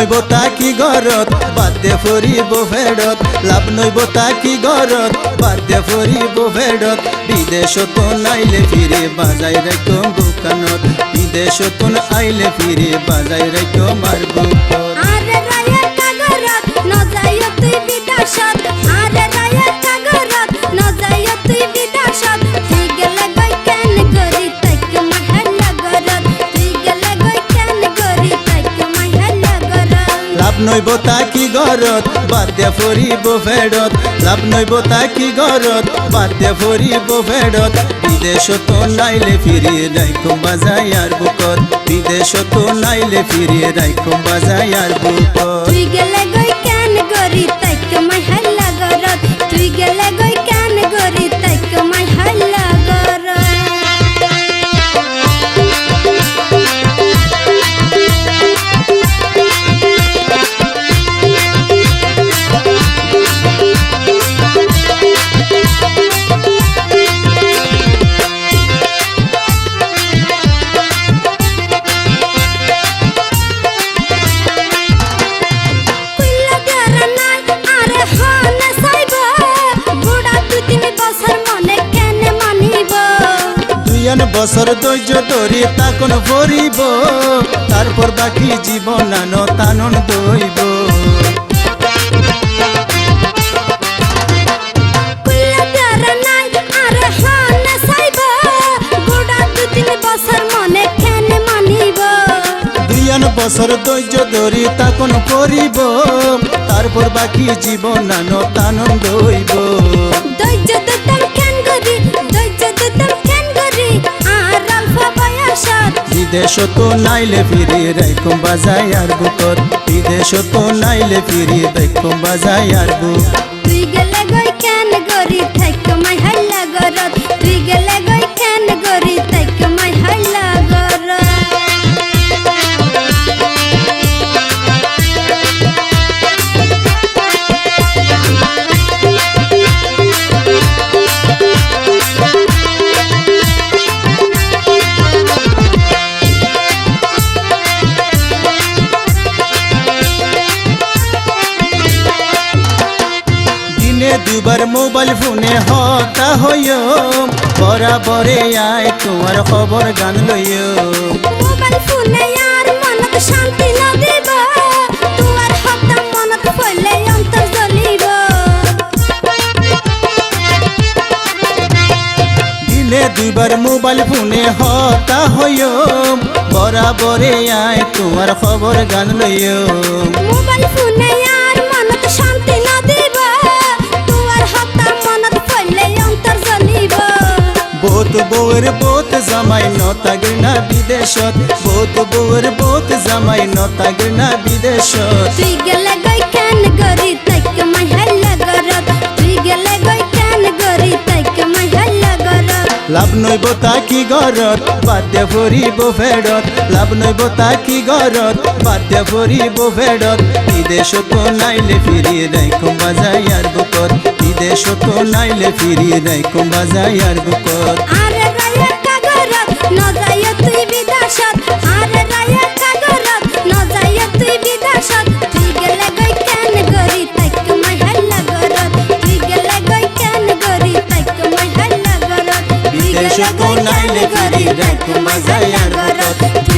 নইব তাকি গরত বাদে ফরিব ফেরত লাভ নইব তাকি গরত বাদে ফরিব ফেরত বিদেশত নাইলে ফিরে বাজাই রাখো বুকানত বিদেশত আইলে ফিরে বাজাই রাখো মার বুকত আরে রায়া কাগরত ন যাইও তুই বিদেশত আরে রায়া কাগরত ন যাইও তুই বিদেশত তুই গেলে গই কেন করি তাইক মহল্লা গরত তুই গেলে গই কেন করি তাইক মহল্লা গরত লাভ নইব তাকি গরত বাদে ফরিব ফেরত লাভ নইব তাকি গরত বাদে ফরিব ফেরত বিদেশত নাইলে ফিরে রাখো বাজাই আর বুকত বিদেশত নাইলে ফিরে রাখো বাজাই আর বুকত তুই গেলে গই কেন করি তাইক মহল্লা গরত তুই গেলে গই কেন করি তাইক মহল্লা গরত বছর ধৈর্য ধরি তাকন ভরিব তারপর বাকি জীবন আনো তানন দইব বছর ধৈর্য ধরি তাকন করিব তারপর বাকি জীবন আনো তানন দইব ধৈর্য দিতাম কেন করি ধৈর্য দিতাম কেন করি আর আলফা বয়সত বিদেশত নাইলে ফিরে রাখো বাজাই আর বুকত বিদেশত নাইলে ফিরে রাখো বাজাই আর বুক তুই গেলে গই কেন করি থাইক মহল্লা গরত তুই গেলে গই কেন করি থাইক মহল্লা গরত দুবার মোবাইল ফোনে হতা হইও বরাবরে আয় তোমার খবর গান লইও মোবাইল ফোনে আর মনত শান্তি না দেব তোমার হতা মনত পড়লে অন্তর জ্বলিব দিনে দুবার মোবাইল ফোনে হতা হইও বরাবরে আয় তোমার খবর গান লইও মোবাইল ফোনে আর মনত শান্তি না দেব বহুত বউর বহুত জামাই নতাগে না বিদেশত বহুত বউর বহুত জামাই নতাগে না বিদেশত তুই গেলে গই কেন করি তাইক মহল্লা গরত তুই গেলে গই কেন করি তাইক মহল্লা গরত লাভ নইব তাকি গরত বাদে ফরিব ফেরত লাভ নইব তাকি গরত বাদে ফরিব ফেরত বিদেশত নাইলে ফিরিয়ে রাখো বাজাই আর বুকত বিদেশত নাইলে ফিরিয়ে রাখো বাজাই আর বুকত আরে রায়া কাগরত ন যাইও তুই বিদেশত আরে রায়া কাগরত ন যাইও তুই বিদেশত তুই গেলে গই কেন করি তাইক মহল্লা গরত তুই গেলে গই কেন করি তাইক মহল্লা গরত বিদেশত নাইলে ফিরিয়ে রাখো বাজাই আর বুকত